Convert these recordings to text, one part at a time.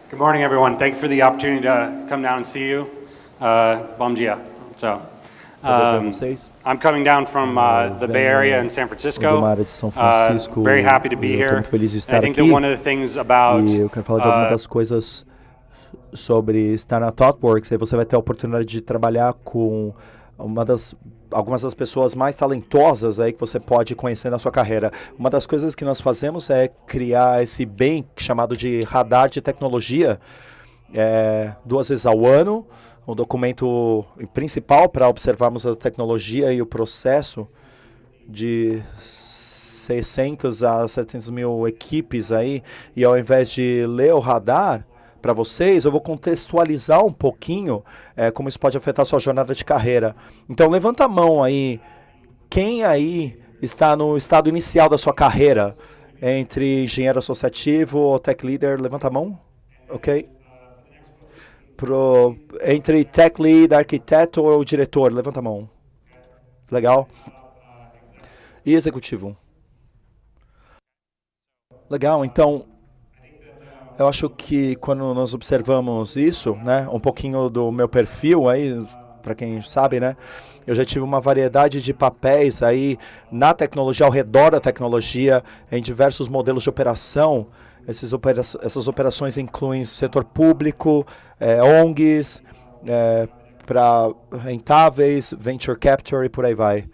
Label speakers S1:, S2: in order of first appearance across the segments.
S1: Good morning, everyone. Thank you for the opportunity to come down and see you. Bom dia. So, I'm coming down from the Bay Area in San Francisco. Very happy to be here. And I think that one of the things about
S2: eu quero falar de algumas das coisas sobre estar na ThoughtWorks. Aí você vai ter a oportunidade de trabalhar com algumas das pessoas mais talentosas aí que você pode conhecer na sua carreira. Uma das coisas que nós fazemos é criar esse bem chamado de radar de tecnologia, 2 vezes ao ano, um documento principal para observarmos a tecnologia e o processo de 600 a 700 mil equipes aí, e ao invés de ler o radar para vocês, eu vou contextualizar um pouquinho como isso pode afetar a sua jornada de carreira. Então, levanta a mão aí. Quem aí está no estado inicial da sua carreira? Entre engenheiro associativo ou tech leader, levanta a mão. Ok? Entre tech lead, arquiteto ou diretor, levanta a mão. Legal? E executivo? Legal, então eu acho que quando nós observamos isso, né, um pouquinho do meu perfil aí, para quem sabe, né, eu já tive uma variedade de papéis aí na tecnologia, ao redor da tecnologia, em diversos modelos de operação. Essas operações incluem setor público, ONGs, para rentáveis, venture capture e por aí vai.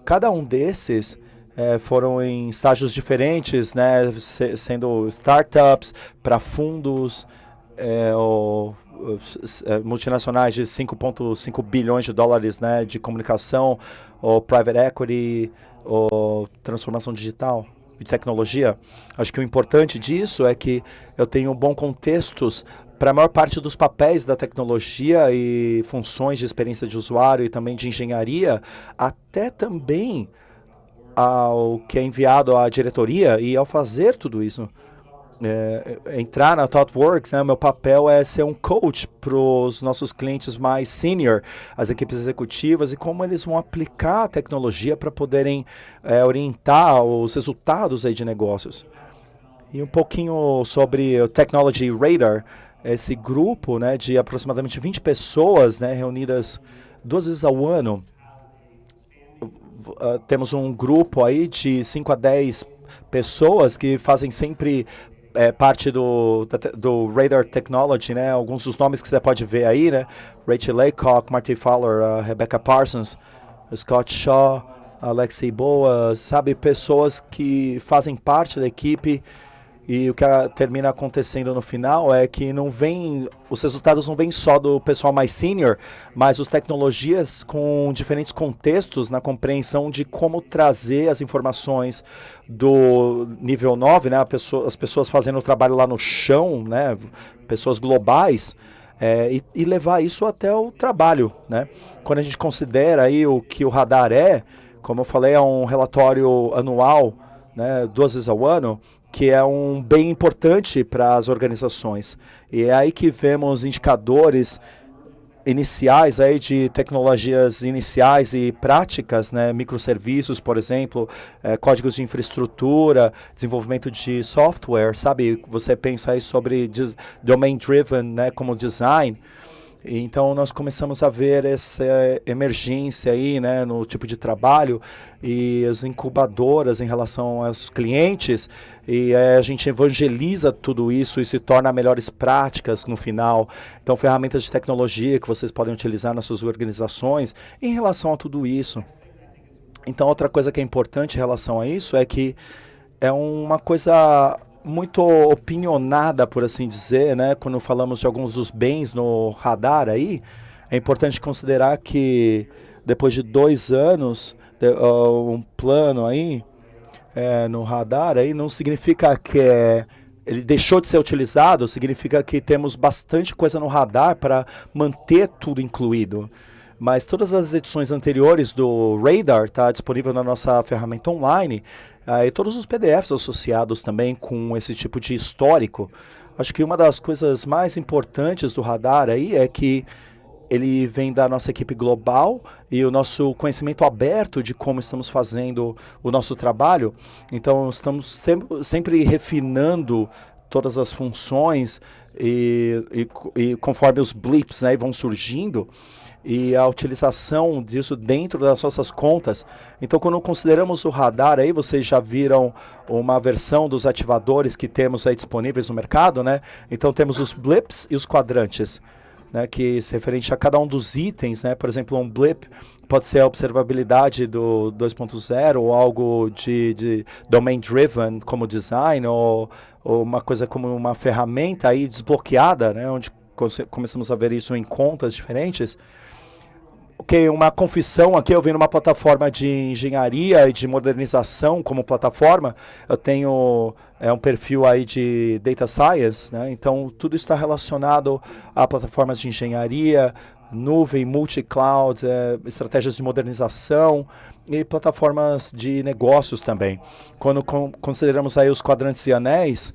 S2: Cada um desses foram em estágios diferentes, né, sendo startups para fundos ou multinacionais de 5,5 bilhões de dólares, né, de comunicação, ou private equity, ou transformação digital e tecnologia. Acho que o importante disso é que eu tenho bons contextos para a maior parte dos papéis da tecnologia e funções de experiência de usuário e também de engenharia, até também ao que é enviado à diretoria. E ao fazer tudo isso, entrar na ThoughtWorks, né, meu papel é ser um coach para os nossos clientes mais senior, as equipes executivas, e como eles vão aplicar a tecnologia para poderem orientar os resultados aí de negócios. E um pouquinho sobre o Technology Radar, esse grupo, né, de aproximadamente 20 pessoas, né, reunidas 2 vezes ao ano. Temos um grupo aí de 5 a 10 pessoas que fazem sempre parte do Radar Technology, né? Alguns dos nomes que você pode ver aí, né? Rachel Laycock, Marty Fowler, Rebecca Parsons, Scott Shaw, Alexei Boas, sabe? Pessoas que fazem parte da equipe. E o que termina acontecendo no final é que os resultados não vêm só do pessoal mais senior, mas as tecnologias com diferentes contextos na compreensão de como trazer as informações do nível 9, né, as pessoas fazendo o trabalho lá no chão, né, pessoas globais, e levar isso até o trabalho, né? Quando a gente considera aí o que o radar como eu falei, é um relatório anual, né, 2 vezes ao ano, que é um bem importante para as organizações. E é aí que vemos indicadores iniciais aí de tecnologias iniciais e práticas, né, microserviços, por exemplo, códigos de infraestrutura, desenvolvimento de software, sabe? Você pensa aí sobre domain-driven, né, como design. Então, nós começamos a ver essa emergência aí, né, no tipo de trabalho e as incubadoras em relação aos clientes, e a gente evangeliza tudo isso e se torna melhores práticas no final. Então, ferramentas de tecnologia que vocês podem utilizar nas suas organizações em relação a tudo isso. Então, outra coisa que é importante em relação a isso é que é uma coisa muito opinionada, por assim dizer, né? Quando falamos de alguns dos bens no radar aí, é importante considerar que depois de 2 anos, um plano aí no radar aí não significa que ele deixou de ser utilizado, significa que temos bastante coisa no radar para manter tudo incluído. Mas todas as edições anteriores do Radar está disponível na nossa ferramenta online, e todos os PDFs associados também com esse tipo de histórico. Acho que uma das coisas mais importantes do radar aí é que ele vem da nossa equipe global e o nosso conhecimento aberto de como estamos fazendo o nosso trabalho. Então, estamos sempre refinando todas as funções e conforme os blips, né, vão surgindo, e a utilização disso dentro das nossas contas. Então, quando consideramos o radar, aí vocês já viram uma versão dos ativadores que temos aí disponíveis no mercado, né? Então, temos os blips e os quadrantes, né, que se referente a cada um dos itens, né? Por exemplo, um blip pode ser a observabilidade do 2.0 ou algo de domain-driven como design ou uma coisa como uma ferramenta aí desbloqueada, né, onde começamos a ver isso em contas diferentes. Ok, uma confissão aqui, eu venho numa plataforma de engenharia e de modernização como plataforma, eu tenho um perfil aí de Data Science, né? Então tudo está relacionado a plataformas de engenharia, nuvem, multi-cloud, estratégias de modernização e plataformas de negócios também. Quando consideramos aí os quadrantes e anéis,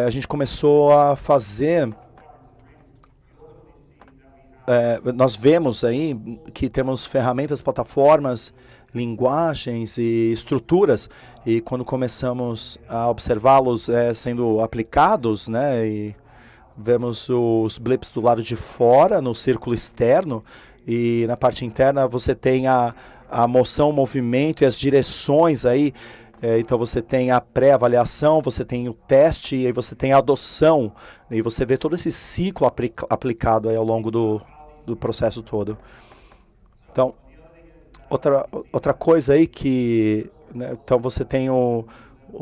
S2: a gente começou a fazer... nós vemos aí que temos ferramentas, plataformas, linguagens e estruturas, e quando começamos a observá-los sendo aplicados, né, e vemos os blips do lado de fora, no círculo externo, e na parte interna você tem a moção, o movimento e as direções aí. Então você tem a pré-avaliação, você tem o teste, e aí você tem a adoção, e você vê todo esse ciclo aplicado aí ao longo do processo todo. Então, outra coisa aí que... né, então você tem o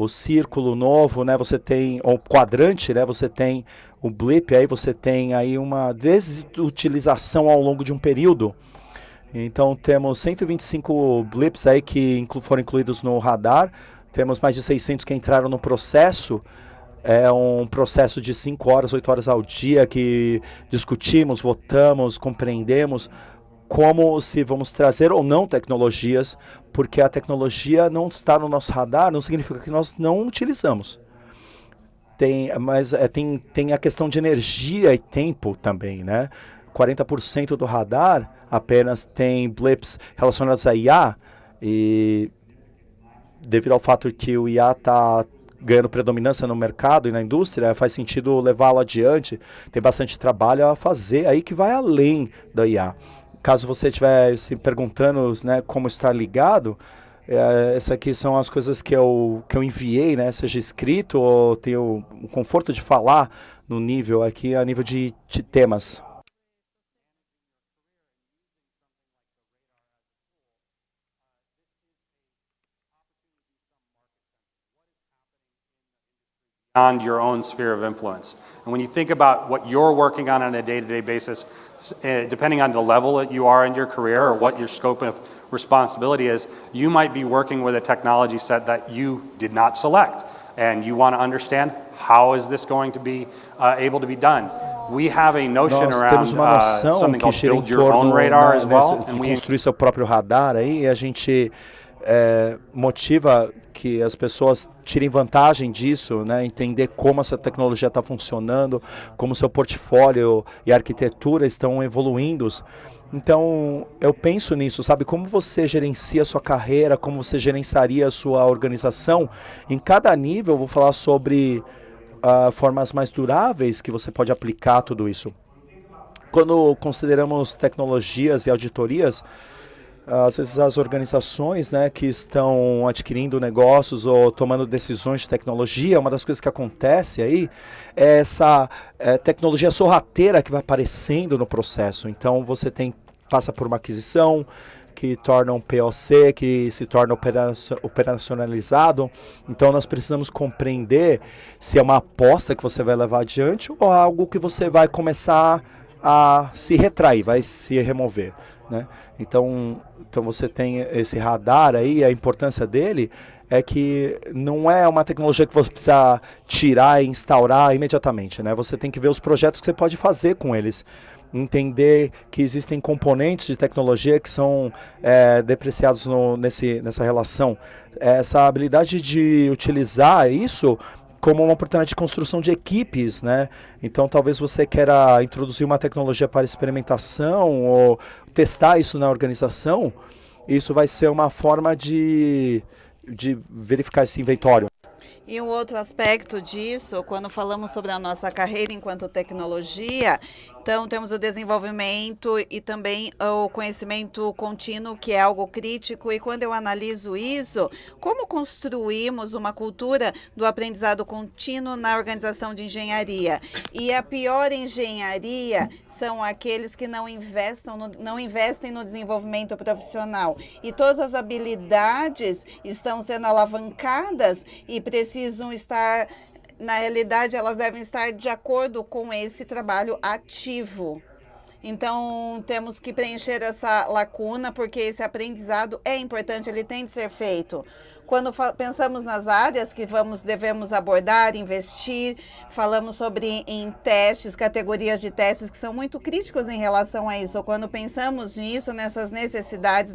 S2: círculo novo, né, você tem o quadrante, né, você tem o blip, aí você tem aí uma desutilização ao longo de um período. Então temos 125 blips aí que foram incluídos no radar, temos mais de 600 que entraram no processo. É um processo de 5 horas, 8 horas ao dia que discutimos, votamos, compreendemos como se vamos trazer ou não tecnologias, porque a tecnologia não está no nosso radar, não significa que nós não utilizamos. Mas tem a questão de energia e tempo também, né? 40% do radar apenas tem blips relacionados a IA, e devido ao fato que o IA está ganhando predominância no mercado e na indústria, faz sentido levá-lo adiante. Tem bastante trabalho a fazer aí que vai além da IA. Caso você estiver se perguntando, né, como está ligado, essas aqui são as coisas que eu enviei, né, seja escrito ou tenho o conforto de falar no nível aqui, a nível de temas.
S1: Beyond your own sphere of influence. And when you think about what you're working on a day-to-day basis, depending on the level that you are in your career or what your scope of responsibility is, you might be working with a technology set that you did not select. And you want to understand, how is this going to be able to be done? We have a notion around something called build your own radar as well.
S2: And construir seu próprio radar aí, e a gente motiva que as pessoas tirem vantagem disso, né? Entender como essa tecnologia está funcionando, como seu portfólio e arquitetura estão evoluindo. Então, eu penso nisso, sabe? Como você gerencia a sua carreira, como você gerenciaria a sua organização. Em cada nível, eu vou falar sobre formas mais duráveis que você pode aplicar tudo isso. Quando consideramos tecnologias e auditorias, às vezes as organizações, né, que estão adquirindo negócios ou tomando decisões de tecnologia, uma das coisas que acontece aí é essa tecnologia sorrateira que vai aparecendo no processo. Então você passa por uma aquisição que torna um POC, que se torna operacionalizado. Então nós precisamos compreender se é uma aposta que você vai levar adiante ou algo que você vai começar a se retrair, vai se remover, né? Então você tem esse radar aí, a importância dele é que não é uma tecnologia que você precisa tirar e instaurar imediatamente, né? Você tem que ver os projetos que você pode fazer com eles, entender que existem componentes de tecnologia que são depreciados nessa relação. Essa habilidade de utilizar isso como uma oportunidade de construção de equipes, né? Então talvez você queira introduzir uma tecnologia para experimentação ou testar isso na organização. Isso vai ser uma forma de verificar esse inventório.
S3: E um outro aspecto disso, quando falamos sobre a nossa carreira enquanto tecnologia, então temos o desenvolvimento e também o conhecimento contínuo, que é algo crítico. E quando eu analiso isso, como construímos uma cultura do aprendizado contínuo na organização de engenharia? E a pior engenharia são aqueles que não investem no desenvolvimento profissional. E todas as habilidades estão sendo alavancadas e precisam estar, na realidade, elas devem estar de acordo com esse trabalho ativo. Então, temos que preencher essa lacuna, porque esse aprendizado é importante, ele tem de ser feito. Quando pensamos nas áreas que devemos abordar, investir, falamos sobre em testes, categorias de testes que são muito críticos em relação a isso. Quando pensamos nisso, nessas necessidades,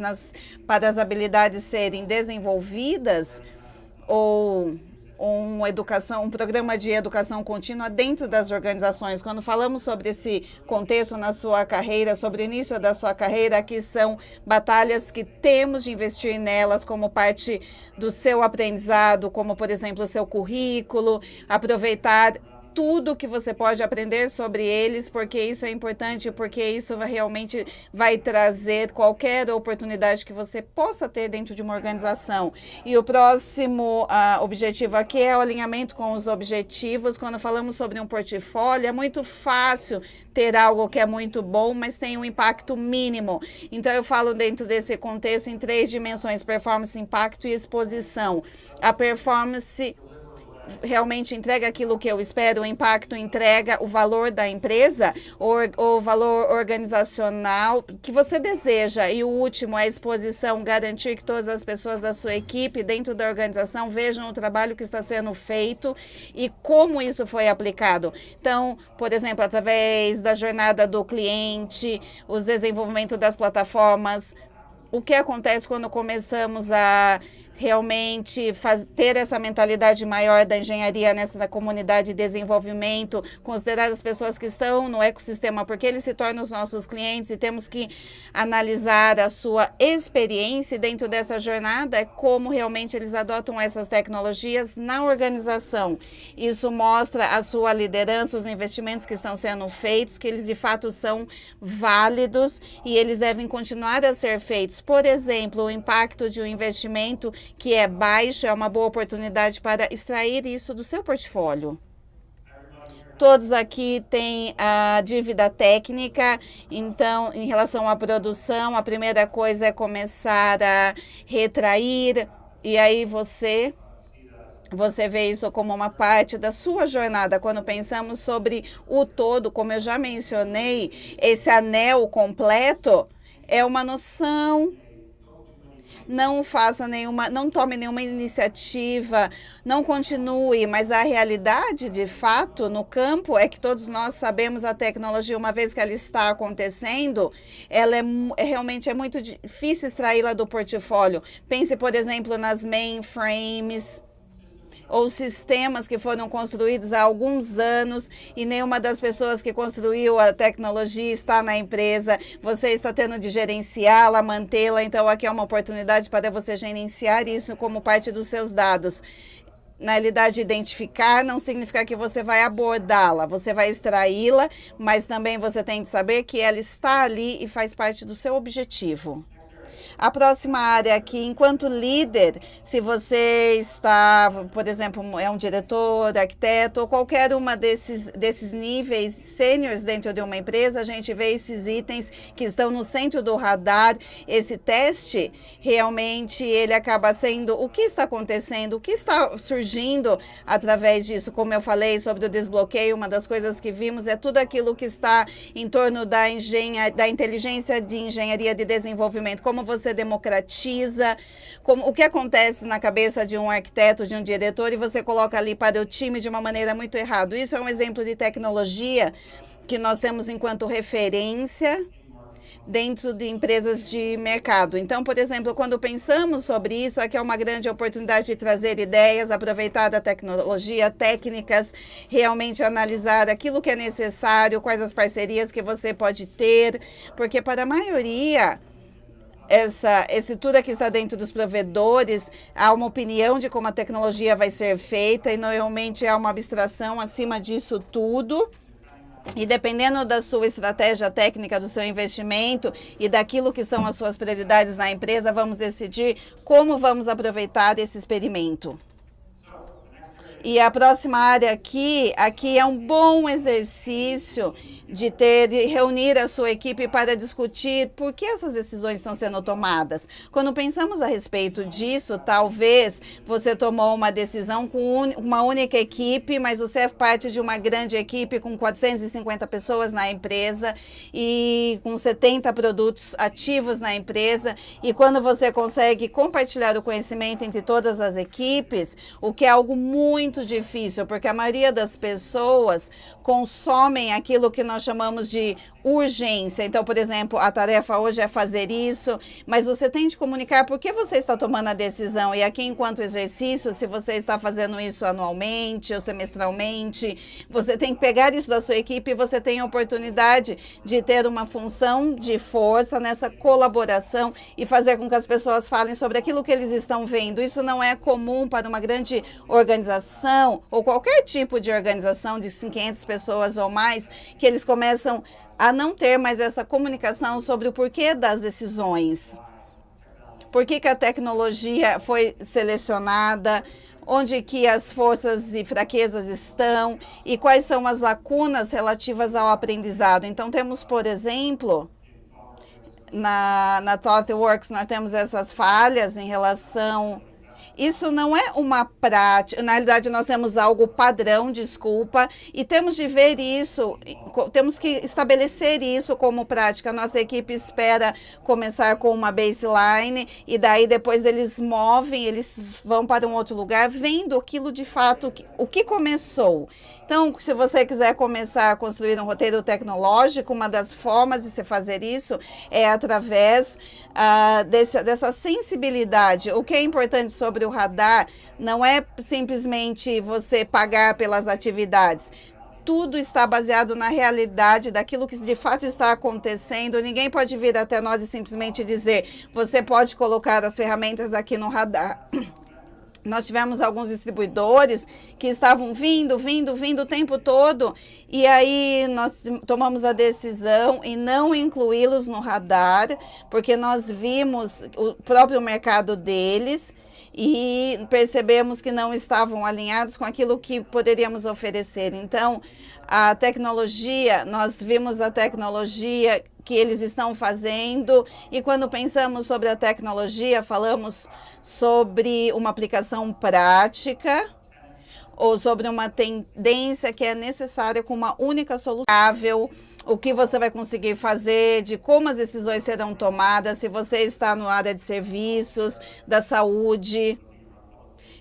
S3: para as habilidades serem desenvolvidas, ou um programa de educação contínua dentro das organizações. Quando falamos sobre esse contexto na sua carreira, sobre o início da sua carreira, que são batalhas que temos de investir nelas como parte do seu aprendizado, como, por exemplo, o seu currículo, aproveitar tudo que você pode aprender sobre eles, porque isso é importante, porque isso realmente vai trazer qualquer oportunidade que você possa ter dentro de uma organização. E o próximo objetivo aqui é o alinhamento com os objetivos. Quando falamos sobre um portfólio, é muito fácil ter algo que é muito bom, mas tem um impacto mínimo. Então, eu falo dentro desse contexto em 3 dimensões: performance, impacto e exposição. A performance realmente entrega aquilo que eu espero, o impacto entrega o valor da empresa, o valor organizacional que você deseja. E o último, a exposição, garantir que todas as pessoas da sua equipe dentro da organização vejam o trabalho que está sendo feito e como isso foi aplicado. Então, por exemplo, através da jornada do cliente, o desenvolvimento das plataformas. O que acontece quando começamos a realmente ter essa mentalidade maior da engenharia nessa comunidade de desenvolvimento, considerar as pessoas que estão no ecossistema, porque eles se tornam os nossos clientes, e temos que analisar a sua experiência dentro dessa jornada, como realmente eles adotam essas tecnologias na organização. Isso mostra a sua liderança, os investimentos que estão sendo feitos, que eles de fato são válidos e eles devem continuar a ser feitos. Por exemplo, o impacto de um investimento que é baixo é uma boa oportunidade para extrair isso do seu portfólio. Todos aqui têm a dívida técnica, então, em relação à produção, a primeira coisa é começar a retrair, e aí você vê isso como uma parte da sua jornada. Quando pensamos sobre o todo, como eu já mencionei, esse anel completo é uma noção. Não tome nenhuma iniciativa, não continue, mas a realidade, de fato, no campo, é que todos nós sabemos a tecnologia, uma vez que ela está acontecendo, ela realmente é muito difícil extraí-la do portfólio. Pense, por exemplo, nas mainframes, ou sistemas que foram construídos há alguns anos e nenhuma das pessoas que construiu a tecnologia está na empresa. Você está tendo de gerenciá-la, mantê-la, então aqui é uma oportunidade para você gerenciar isso como parte dos seus dados. Na realidade, identificar não significa que você vai abordá-la, você vai extraí-la, mas também você tem de saber que ela está ali e faz parte do seu objetivo. A próxima área aqui, enquanto líder, se você está, por exemplo, é um diretor, arquiteto, ou qualquer uma desses níveis sêniores dentro de uma empresa, a gente vê esses itens que estão no centro do radar. Esse teste, realmente, ele acaba sendo o que está acontecendo, o que está surgindo através disso. Como eu falei sobre o desbloqueio, uma das coisas que vimos é tudo aquilo que está em torno da inteligência de engenharia de desenvolvimento, como você democratiza, o que acontece na cabeça de um arquiteto, de um diretor, e você coloca ali para o time de uma maneira muito errada. Isso é um exemplo de tecnologia que nós temos enquanto referência dentro de empresas de mercado. Então, por exemplo, quando pensamos sobre isso, aqui é uma grande oportunidade de trazer ideias, aproveitar da tecnologia, técnicas, realmente analisar aquilo que é necessário, quais as parcerias que você pode ter, porque para a maioria essa estrutura que está dentro dos provedores, há uma opinião de como a tecnologia vai ser feita e normalmente há uma abstração acima disso tudo. E dependendo da sua estratégia técnica, do seu investimento e daquilo que são as suas prioridades na empresa, vamos decidir como vamos aproveitar esse experimento. E a próxima área aqui é um bom exercício de reunir a sua equipe para discutir por que essas decisões estão sendo tomadas. Quando pensamos a respeito disso, talvez você tomou uma decisão com uma única equipe, mas você é parte de uma grande equipe com 450 pessoas na empresa e com 70 produtos ativos na empresa. E quando você consegue compartilhar o conhecimento entre todas as equipes, o que é algo muito difícil, porque a maioria das pessoas consomem aquilo que nós chamamos de urgência. Então, por exemplo, a tarefa hoje é fazer isso, mas você tem de comunicar por que você está tomando a decisão. E aqui, enquanto exercício, se você está fazendo isso anualmente ou semestralmente, você tem que pegar isso da sua equipe e você tem a oportunidade de ter uma função de força nessa colaboração e fazer com que as pessoas falem sobre aquilo que eles estão vendo. Isso não é comum para uma grande organização ou qualquer tipo de organização de 500 pessoas ou mais, que eles começam a não ter mais essa comunicação sobre o porquê das decisões. Por que a tecnologia foi selecionada, onde que as forças e fraquezas estão e quais são as lacunas relativas ao aprendizado. Então, temos, por exemplo, na ThoughtWorks, nós temos essas falhas em relação... Isso não é uma prática, na realidade nós temos algo padrão, desculpa, e temos de ver isso, temos que estabelecer isso como prática. Nossa equipe espera começar com uma baseline e daí depois eles movem, eles vão para um outro lugar, vendo aquilo de fato, o que começou. Então, se você quiser começar a construir um roteiro tecnológico, uma das formas de se fazer isso é através dessa sensibilidade. O que é importante sobre o radar não é simplesmente você pagar pelas atividades. Tudo está baseado na realidade daquilo que de fato está acontecendo. Ninguém pode vir até nós e simplesmente dizer, você pode colocar as ferramentas aqui no radar. Nós tivemos alguns distribuidores que estavam vindo o tempo todo, e aí nós tomamos a decisão em não incluí-los no radar, porque nós vimos o próprio mercado deles e percebemos que não estavam alinhados com aquilo que poderíamos oferecer. Então, a tecnologia, nós vimos a tecnologia que eles estão fazendo, e quando pensamos sobre a tecnologia, falamos sobre uma aplicação prática ou sobre uma tendência que é necessária com uma única solução. O que você vai conseguir fazer, de como as decisões serão tomadas, se você está na área de serviços, da saúde,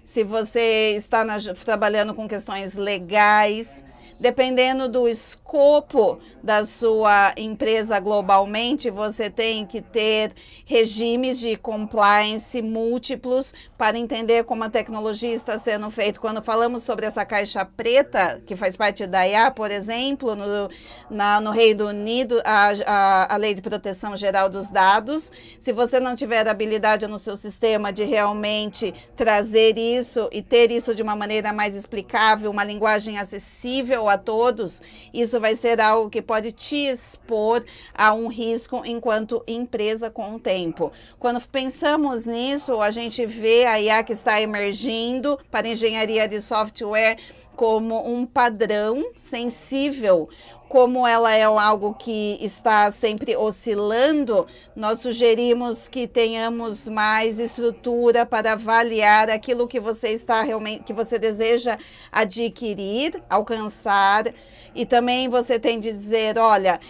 S3: se você está trabalhando com questões legais. Dependendo do escopo da sua empresa globalmente, você tem que ter regimes de compliance múltiplos para entender como a tecnologia está sendo feita. Quando falamos sobre essa caixa preta, que faz parte da IA, por exemplo, no Reino Unido, a Lei de Proteção Geral dos Dados, se você não tiver habilidade no seu sistema de realmente trazer isso e ter isso de uma maneira mais explicável, uma linguagem acessível a todos, isso vai ser algo que pode te expor a um risco enquanto empresa com o tempo. Quando pensamos nisso, a gente vê a IA que está emergindo para engenharia de software como um padrão sensível. Como ela é algo que está sempre oscilando, nós sugerimos que tenhamos mais estrutura para avaliar aquilo que você está realmente, que você deseja adquirir, alcançar, e também você tem de dizer, olha,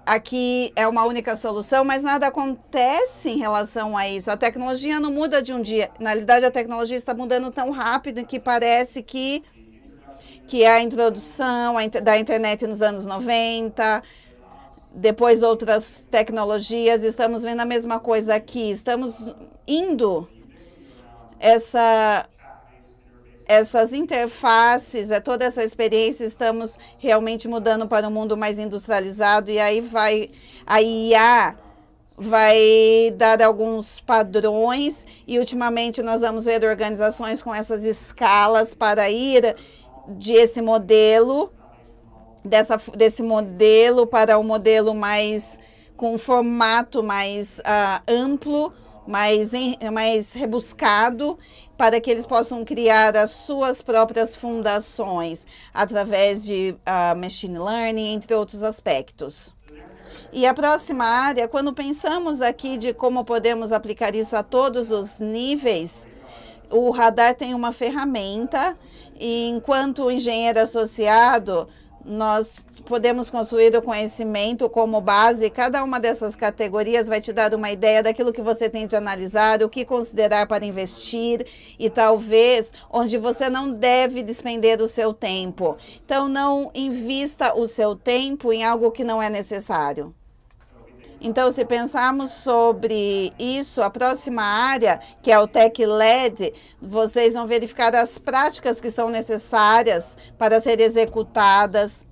S3: aqui é uma única solução, mas nada acontece em relação a isso. A tecnologia não muda de um dia. Na realidade, a tecnologia está mudando tão rápido que parece que a introdução da internet nos anos 90, depois outras tecnologias, estamos vendo a mesma coisa aqui. Estamos indo essas interfaces, toda essa experiência, estamos realmente mudando para um mundo mais industrializado, e aí a IA vai dar alguns padrões e ultimamente nós vamos ver organizações com essas escalas para ir desse modelo para um modelo mais com um formato mais amplo, mais rebuscado, para que eles possam criar as suas próprias fundações através de machine learning, entre outros aspectos. E a próxima área, quando pensamos aqui de como podemos aplicar isso a todos os níveis, o radar tem uma ferramenta e, enquanto engenheiro associado, nós podemos construir o conhecimento como base. Cada uma dessas categorias vai te dar uma ideia daquilo que você tem de analisar, o que considerar para investir e talvez onde você não deve despender o seu tempo. Então, não invista o seu tempo em algo que não é necessário. Então, se pensarmos sobre isso, a próxima área, que é o Tech-Led, vocês vão verificar as práticas que são necessárias para serem executadas.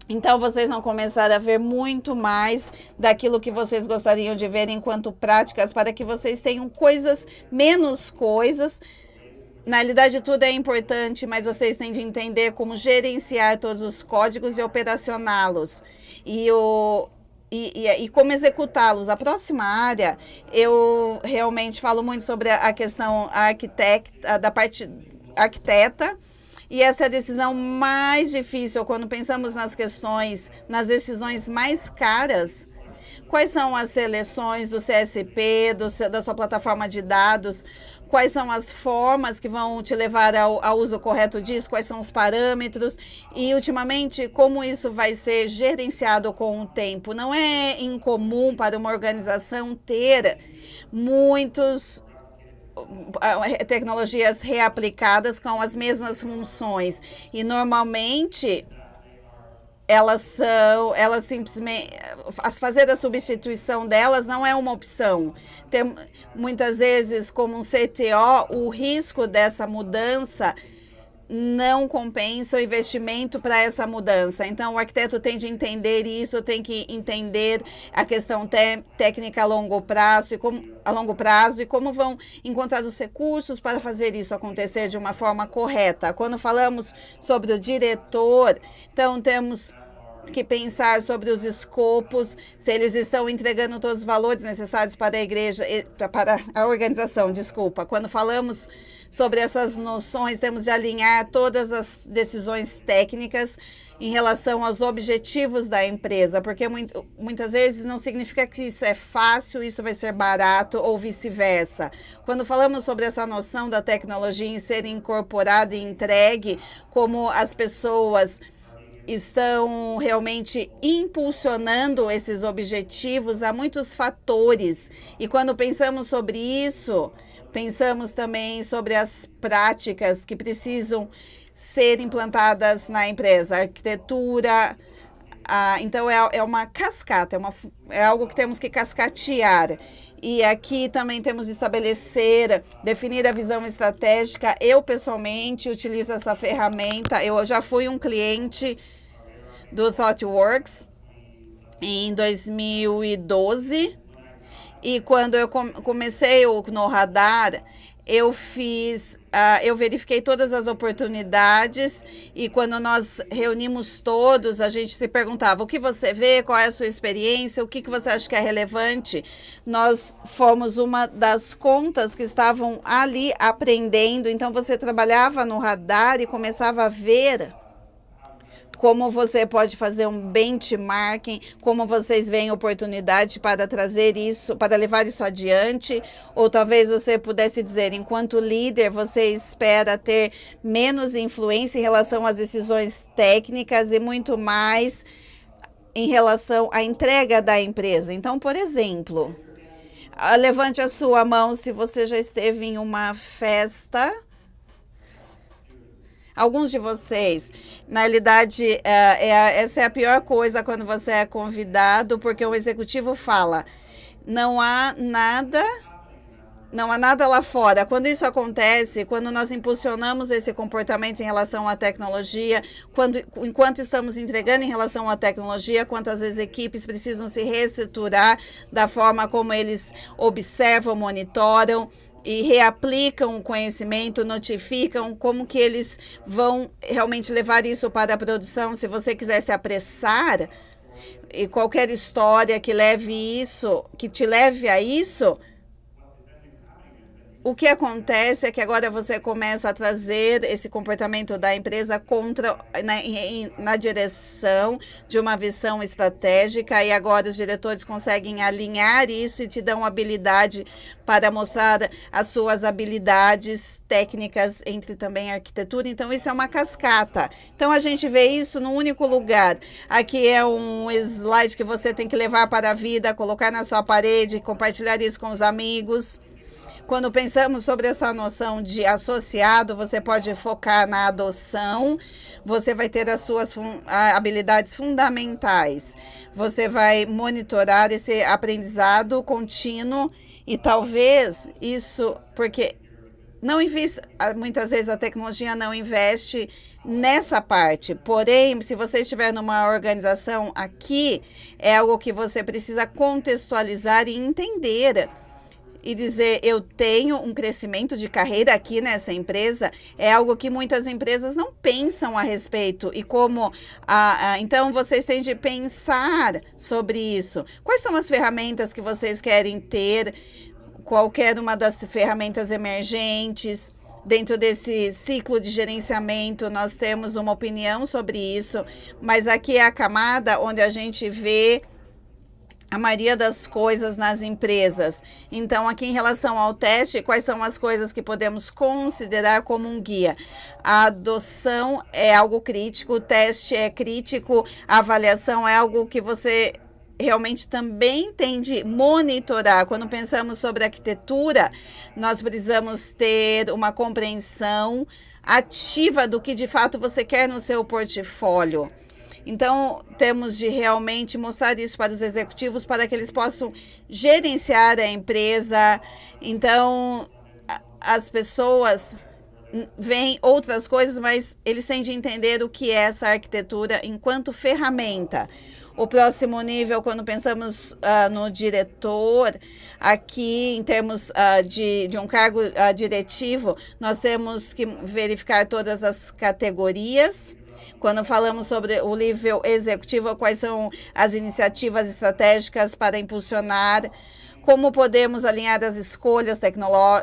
S3: Então, vocês vão começar a ver muito mais daquilo que vocês gostariam de ver enquanto práticas, para que vocês tenham menos coisas. Na realidade, tudo é importante, mas vocês têm de entender como gerenciar todos os códigos e operacioná-los. E como executá-los. A próxima área, eu realmente falo muito sobre a questão da parte arquiteta, e essa é a decisão mais difícil quando pensamos nas decisões mais caras. Quais são as seleções do CSP, da sua plataforma de dados? Quais são as formas que vão te levar ao uso correto disso? Quais são os parâmetros? E, ultimamente, como isso vai ser gerenciado com o tempo? Não é incomum para uma organização ter muitas tecnologias reaplicadas com as mesmas funções. E, normalmente, elas simplesmente, fazer a substituição delas não é uma opção. Muitas vezes, como um CTO, o risco dessa mudança não compensa o investimento para essa mudança. Então, o arquiteto tem de entender isso, tem que entender a questão técnica a longo prazo e como vão encontrar os recursos para fazer isso acontecer de uma forma correta. Quando falamos sobre o diretor, então temos que pensar sobre os escopos, se eles estão entregando todos os valores necessários para a organização, desculpa. Quando falamos sobre essas noções, temos de alinhar todas as decisões técnicas em relação aos objetivos da empresa, porque muitas vezes não significa que isso é fácil, isso vai ser barato ou vice-versa. Quando falamos sobre essa noção da tecnologia em ser incorporada e entregue, como as pessoas estão realmente impulsionando esses objetivos, há muitos fatores. E quando pensamos sobre isso, pensamos também sobre as práticas que precisam ser implantadas na empresa, a arquitetura. Então, é uma cascata, é algo que temos que cascatear. E aqui também temos de definir a visão estratégica. Eu, pessoalmente, utilizo essa ferramenta. Eu já fui um cliente do ThoughtWorks em 2012. E quando eu comecei no radar, eu verifiquei todas as oportunidades, e quando nós reunimos todos, a gente se perguntava: o que você vê, qual é a sua experiência, o que você acha que é relevante? Nós fomos uma das contas que estavam ali aprendendo, então você trabalhava no radar e começava a ver como você pode fazer um benchmarking, como vocês veem oportunidade para trazer isso, para levar isso adiante, ou talvez você pudesse dizer, enquanto líder, você espera ter menos influência em relação às decisões técnicas e muito mais em relação à entrega da empresa. Então, por exemplo, levante a sua mão se você já esteve em uma festa. Alguns de vocês, na realidade, essa é a pior coisa quando você é convidado, porque o executivo fala: não há nada Não há nada lá fora. Quando isso acontece, quando nós impulsionamos esse comportamento em relação à tecnologia, enquanto estamos entregando em relação à tecnologia, quantas vezes equipes precisam se reestruturar da forma como eles observam, monitoram e reaplicam o conhecimento, notificam como que eles vão realmente levar isso para a produção. Se você quiser se apressar, e qualquer história que leve isso, que te leve a isso, o que acontece é que agora você começa a trazer esse comportamento da empresa na direção de uma visão estratégica, e agora os diretores conseguem alinhar isso e te dão habilidade para mostrar as suas habilidades técnicas entre também a arquitetura. Então, isso é uma cascata. Então, a gente vê isso num único lugar. Aqui é um slide que você tem que levar para a vida, colocar na sua parede, compartilhar isso com os amigos. Quando pensamos sobre essa noção de associado, você pode focar na adoção, você vai ter as suas habilidades fundamentais, você vai monitorar esse aprendizado contínuo e talvez isso, porque muitas vezes a tecnologia não investe nessa parte, porém, se você estiver numa organização aqui, é algo que você precisa contextualizar e entender. E dizer, eu tenho um crescimento de carreira aqui nessa empresa, é algo que muitas empresas não pensam a respeito. E como, então, vocês têm de pensar sobre isso. Quais são as ferramentas que vocês querem ter? Qualquer uma das ferramentas emergentes. Dentro desse ciclo de gerenciamento, nós temos uma opinião sobre isso, mas aqui é a camada onde a gente vê a maioria das coisas nas empresas. Então, aqui em relação ao teste, quais são as coisas que podemos considerar como um guia? A adoção é algo crítico, o teste é crítico, a avaliação é algo que você realmente também tem de monitorar. Quando pensamos sobre arquitetura, nós precisamos ter uma compreensão ativa do que de fato você quer no seu portfólio. Então, temos de realmente mostrar isso para os executivos para que eles possam gerenciar a empresa. Então, as pessoas veem outras coisas, mas eles têm de entender o que é essa arquitetura enquanto ferramenta. O próximo nível, quando pensamos no diretor, aqui em termos de um cargo diretivo, nós temos que verificar todas as categorias. Quando falamos sobre o nível executivo, quais são as iniciativas estratégicas para impulsionar, como podemos alinhar as escolhas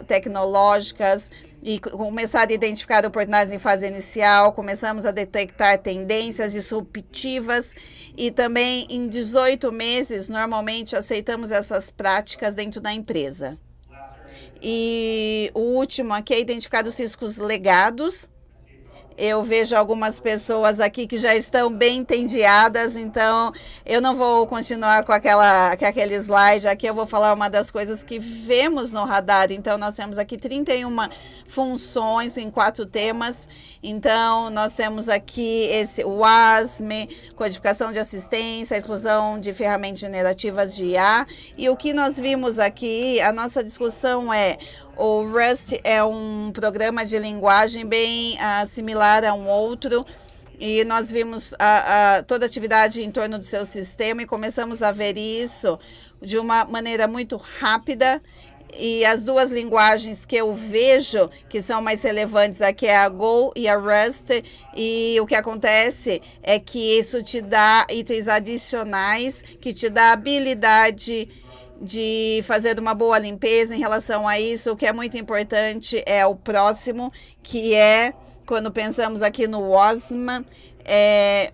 S3: tecnológicas e começar a identificar oportunidades em fase inicial, começamos a detectar tendências disruptivas e também em 18 meses, normalmente, aceitamos essas práticas dentro da empresa. E o último aqui é identificar os riscos legados. Eu vejo algumas pessoas aqui que já estão bem entendiadas, então eu não vou continuar com aquele slide. Aqui eu vou falar uma das coisas que vemos no radar. Então, nós temos aqui 31 funções em 4 temas. Então, nós temos aqui o WASM, codificação de assistência, a explosão de ferramentas generativas de IA. E o que nós vimos aqui, a nossa discussão é: o Rust é um programa de linguagem bem similar a um outro, e nós vimos toda a atividade em torno do seu sistema e começamos a ver isso de uma maneira muito rápida. E as duas linguagens que eu vejo que são mais relevantes aqui é a Go e a Rust, e o que acontece é que isso te dá itens adicionais, que te dá habilidade de fazer uma boa limpeza. Em relação a isso, o que é muito importante é o próximo, que é, quando pensamos aqui no WASM, é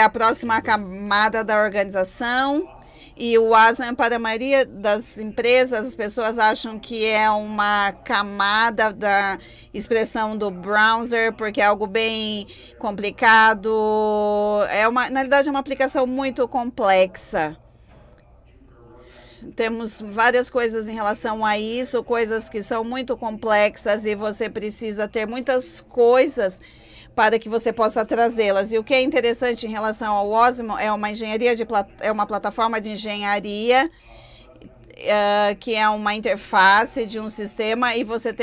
S3: a próxima camada da organização. E o WASM, para a maioria das empresas, as pessoas acham que é uma camada da expressão do browser, porque é algo bem complicado. Na realidade, é uma aplicação muito complexa. Temos várias coisas em relação a isso, coisas que são muito complexas e você precisa ter muitas coisas para que você possa trazê-las. E o que é interessante em relação ao Osmo é uma plataforma de engenharia, que é uma interface de um sistema, e você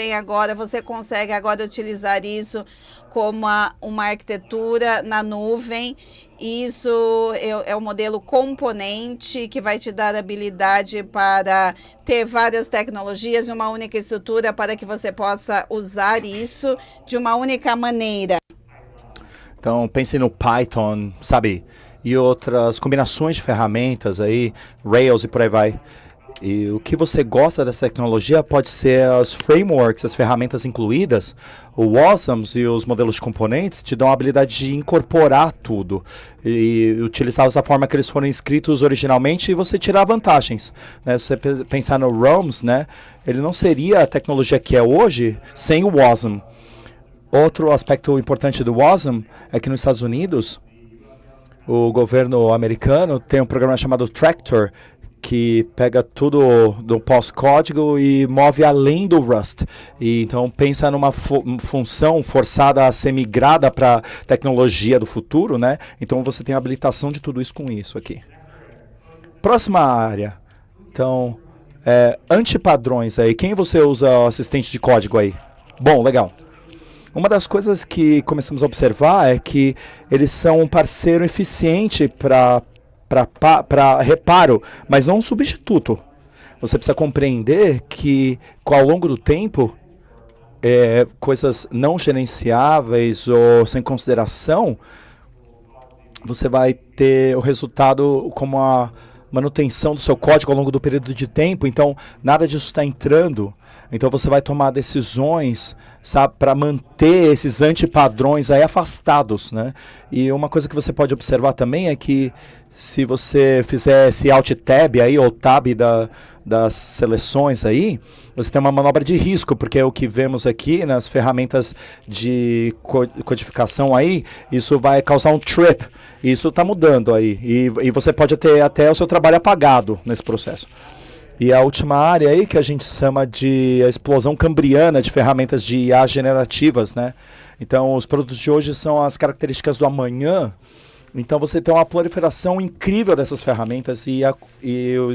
S3: consegue agora utilizar isso como uma arquitetura na nuvem. Isso é o modelo componente, que vai te dar habilidade para ter várias tecnologias em uma única estrutura, para que você possa usar isso de uma única maneira.
S2: Então, pense no Python, sabe? E outras combinações de ferramentas aí, Rails e por aí vai. E o que você gosta dessa tecnologia pode ser os frameworks, as ferramentas incluídas. O WASMs e os modelos de componentes te dão a habilidade de incorporar tudo e utilizá-los da forma que eles foram escritos originalmente, e você tirar vantagens, né? Se você pensar no ROMs, né, ele não seria a tecnologia que é hoje sem o WASM. Outro aspecto importante do WASM é que nos Estados Unidos, o governo americano tem um programa chamado Tractor, que pega tudo do pós-código e move além do Rust. E então pensa numa função forçada a ser migrada para tecnologia do futuro, né? Então você tem a habilitação de tudo isso com isso aqui. Próxima área. Então, antipadrões aí. Quem você usa o assistente de código aí? Bom, legal. Uma das coisas que começamos a observar é que eles são um parceiro eficiente para reparo, mas não um substituto. Você precisa compreender que, ao longo do tempo, coisas não gerenciáveis ou sem consideração, você vai ter o resultado como a manutenção do seu código ao longo do período de tempo. Então, nada disso está entrando. Então, você vai tomar decisões, sabe, para manter esses antipadrões aí afastados, né? E uma coisa que você pode observar também é que, se você fizer esse Alt-Tab aí, ou Tab das seleções aí, você tem uma manobra de risco, porque o que vemos aqui nas ferramentas de codificação aí, isso vai causar um trip. Isso está mudando aí. E você pode ter até o seu trabalho apagado nesse processo. E a última área aí, que a gente chama de a explosão cambriana de ferramentas de IA generativas, né? Então, os produtos de hoje são as características do amanhã. Então, você tem uma proliferação incrível dessas ferramentas e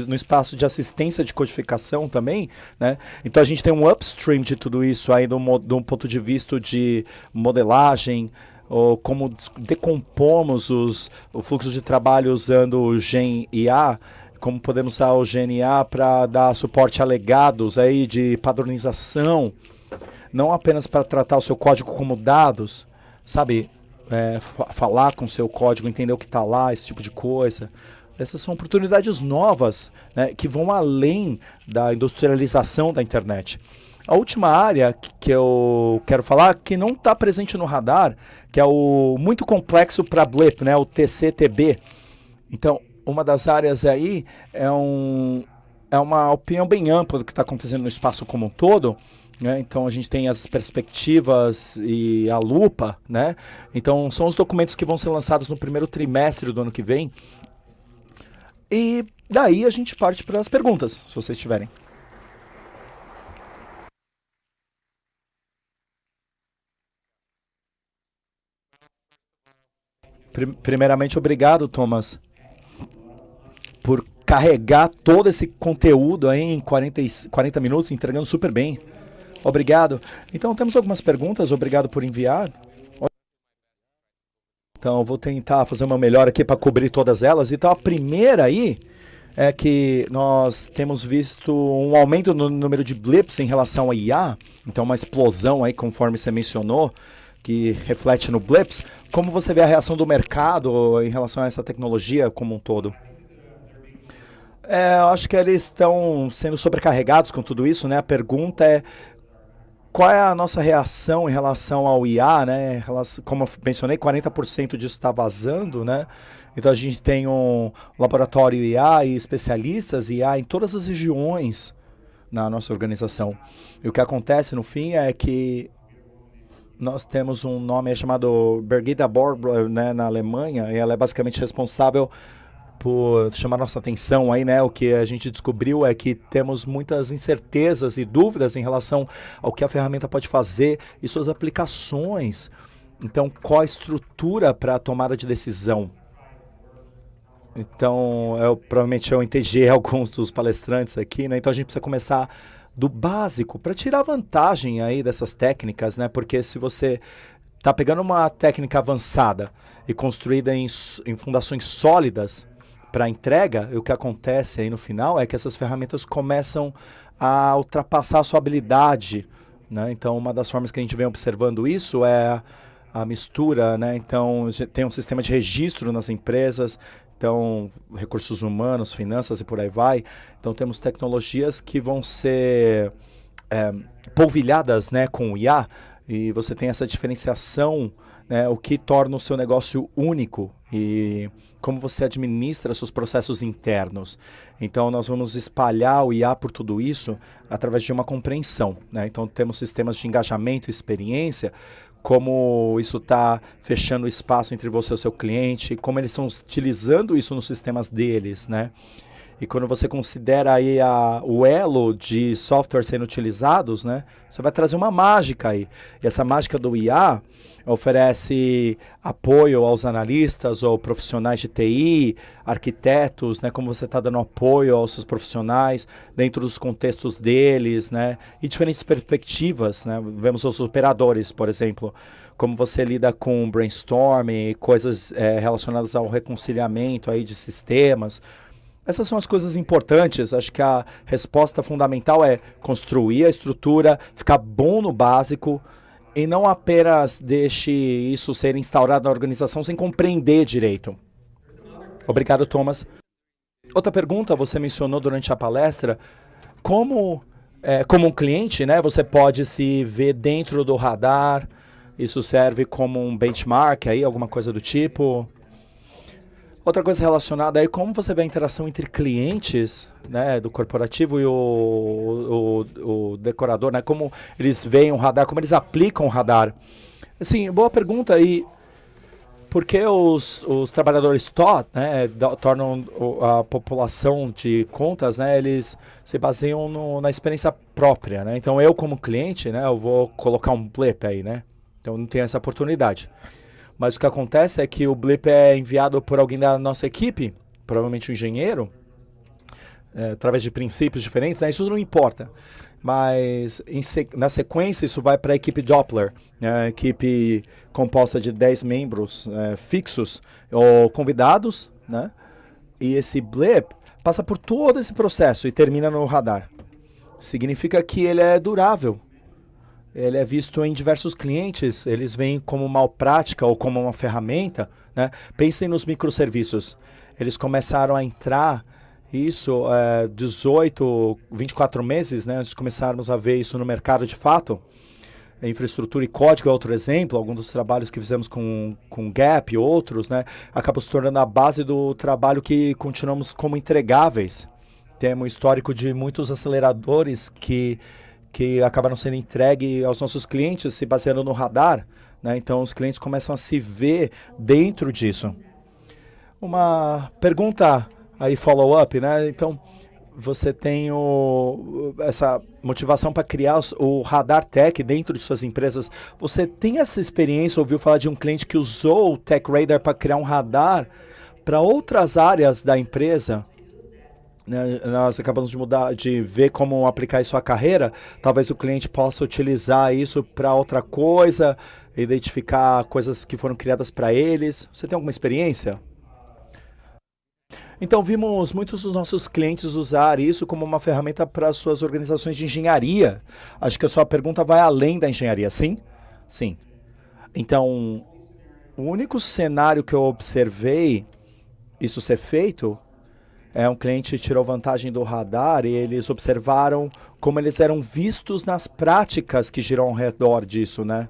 S2: no espaço de assistência de codificação também, né? Então, a gente tem um upstream de tudo isso aí, de um ponto de vista de modelagem, ou como decompomos o fluxo de trabalho usando o Gen IA, como podemos usar o Gen IA para dar suporte a legados aí de padronização, não apenas para tratar o seu código como dados, sabe? Falar com o seu código, entender o que está lá, esse tipo de coisa. Essas são oportunidades novas, né, que vão além da industrialização da internet. A última área que eu quero falar, que não está presente no radar, que é o muito complexo para Blip, né, o TCTB. Então, uma das áreas aí é uma opinião bem ampla do que está acontecendo no espaço como um todo, né? Então a gente tem as perspectivas e a lupa, né? Então são os documentos que vão ser lançados no primeiro trimestre do ano que vem. E daí a gente parte para as perguntas, se vocês tiverem. Primeiramente, obrigado, Thomas, por carregar todo esse conteúdo aí em 40 minutos, entregando super bem. Obrigado. Então, temos algumas perguntas. Obrigado por enviar. Então, eu vou tentar fazer uma melhor aqui para cobrir todas elas. Então, a primeira aí é que nós temos visto um aumento no número de blips em relação a IA. Então, uma explosão aí, conforme você mencionou, que reflete no blips. Como você vê a reação do mercado em relação a essa tecnologia como um todo? Eu acho que eles estão sendo sobrecarregados com tudo isso, né? A pergunta é: qual é a nossa reação em relação ao IA, né? Como eu mencionei, 40% disso está vazando, né? Então a gente tem um laboratório IA e especialistas IA em todas as regiões na nossa organização. E o que acontece no fim é que nós temos um nome chamado Birgitta Borg, né, na Alemanha, e ela é basicamente responsável por chamar nossa atenção aí, né? O que a gente descobriu é que temos muitas incertezas e dúvidas em relação ao que a ferramenta pode fazer e suas aplicações. Então, qual a estrutura para a tomada de decisão? Então, provavelmente eu entendi alguns dos palestrantes aqui, né? Então a gente precisa começar do básico para tirar vantagem aí dessas técnicas, né? Porque se você está pegando uma técnica avançada e construída em fundações sólidas para entrega, o que acontece aí no final é que essas ferramentas começam a ultrapassar a sua habilidade, né? Então, uma das formas que a gente vem observando isso é a mistura, né? Então, tem um sistema de registro nas empresas, então, recursos humanos, finanças e por aí vai. Então, temos tecnologias que vão ser polvilhadas, né, com o IA, e você tem essa diferenciação, né, o que torna o seu negócio único e como você administra seus processos internos. Então, nós vamos espalhar o IA por tudo isso através de uma compreensão, né? Então, temos sistemas de engajamento e experiência, como isso está fechando o espaço entre você e o seu cliente, como eles estão utilizando isso nos sistemas deles, né? E quando você considera aí o elo de software sendo utilizados, né, você vai trazer uma mágica aí. E essa mágica do IA oferece apoio aos analistas ou profissionais de TI, arquitetos, né, como você está dando apoio aos seus profissionais dentro dos contextos deles, né, e diferentes perspectivas, né. Vemos os operadores, por exemplo, como você lida com brainstorming e coisas relacionadas ao reconciliamento aí de sistemas. Essas são as coisas importantes. Acho que a resposta fundamental é construir a estrutura, ficar bom no básico e não apenas deixe isso ser instaurado na organização sem compreender direito. Obrigado, Thomas. Outra pergunta, você mencionou durante a palestra, como um cliente, né, você pode se ver dentro do radar, isso serve como um benchmark, aí, alguma coisa do tipo? Outra coisa relacionada aí, como você vê a interação entre clientes, né, do corporativo e o decorador, né, como eles veem o radar, como eles aplicam o radar. Assim, boa pergunta. E por que os trabalhadores TOT, né, tornam a população de contas, né, eles se baseiam na experiência própria, né? Então eu como cliente, né, eu vou colocar um blip aí, né? Então não tenho essa oportunidade. Mas o que acontece é que o blip é enviado por alguém da nossa equipe, provavelmente um engenheiro, através de princípios diferentes, né? Isso não importa. Mas na sequência isso vai para a equipe Doppler, né? A equipe composta de 10 membros fixos ou convidados, né? E esse blip passa por todo esse processo e termina no radar. Significa que ele é durável. Ele é visto em diversos clientes, eles veem como uma prática ou como uma ferramenta, né? Pensem nos microserviços. Eles começaram a entrar, 18, 24 meses, né? Antes de começarmos a ver isso no mercado de fato. A infraestrutura e código é outro exemplo, alguns dos trabalhos que fizemos com Gap e outros, né? Acabam se tornando a base do trabalho que continuamos como entregáveis. Temos um histórico de muitos aceleradores que acabaram sendo entregues aos nossos clientes se baseando no radar, né? Então os clientes começam a se ver dentro disso. Uma pergunta aí, follow-up, né? Então você tem essa motivação para criar o Radar Tech dentro de suas empresas. Você tem essa experiência, ouviu falar de um cliente que usou o Tech Radar para criar um radar para outras áreas da empresa? Nós acabamos de ver como aplicar isso à carreira. Talvez o cliente possa utilizar isso para outra coisa, identificar coisas que foram criadas para eles. Você tem alguma experiência? Então, vimos muitos dos nossos clientes usar isso como uma ferramenta para suas organizações de engenharia. Acho que a sua pergunta vai além da engenharia, sim? Sim. Então, o único cenário que eu observei isso ser feito um cliente tirou vantagem do radar e eles observaram como eles eram vistos nas práticas que giram ao redor disso, né?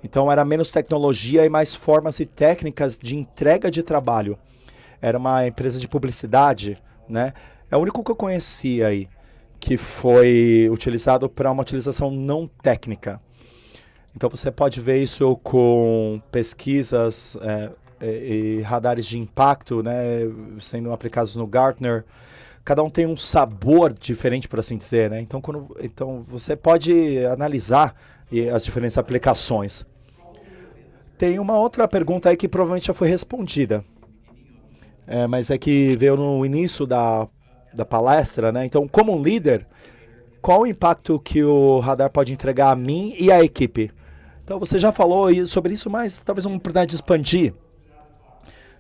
S2: Então era menos tecnologia e mais formas e técnicas de entrega de trabalho. Era uma empresa de publicidade, né? É o único que eu conheci aí que foi utilizado para uma utilização não técnica. Então você pode ver isso com pesquisas e radares de impacto, né, sendo aplicados no Gartner. Cada um tem um sabor diferente, por assim dizer, né? Então você pode analisar as diferentes aplicações. Tem uma outra pergunta aí que provavelmente já foi respondida. mas é que veio no início da palestra, né? Então, como um líder, qual o impacto que o radar pode entregar a mim e à equipe? Então, você já falou sobre isso, mas talvez uma oportunidade de expandir.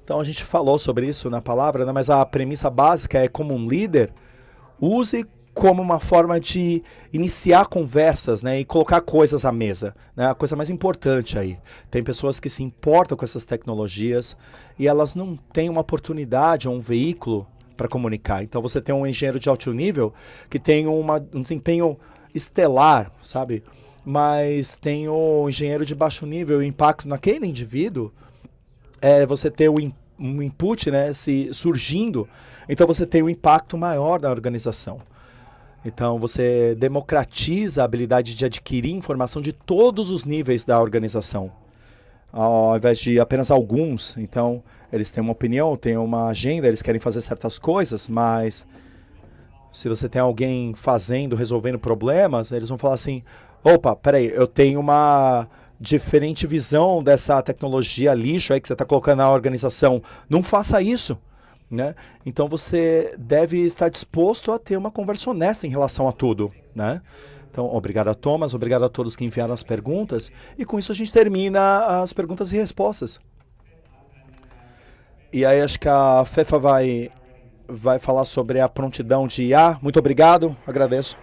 S2: Então, a gente falou sobre isso na palavra, né? Mas a premissa básica é, como um líder, use como uma forma de iniciar conversas, né, e colocar coisas à mesa, né, a coisa mais importante aí. Tem pessoas que se importam com essas tecnologias e elas não têm uma oportunidade ou um veículo para comunicar. Então você tem um engenheiro de alto nível que tem um desempenho estelar, sabe? Mas tem o engenheiro de baixo nível, o impacto naquele indivíduo você ter um input, né, surgindo, então você tem um impacto maior na organização. Então, você democratiza a habilidade de adquirir informação de todos os níveis da organização, ao invés de apenas alguns. Então, eles têm uma opinião, têm uma agenda, eles querem fazer certas coisas, mas se você tem alguém resolvendo problemas, eles vão falar assim, opa, peraí, eu tenho uma diferente visão dessa tecnologia lixo aí que você está colocando na organização. Não faça isso. Né? Então você deve estar disposto a ter uma conversa honesta em relação a tudo, né? Então, obrigado a Thomas, obrigado a todos que enviaram as perguntas. E com isso a gente termina as perguntas e respostas. E aí acho que a Fefa vai falar sobre a prontidão de IA. Muito obrigado, agradeço.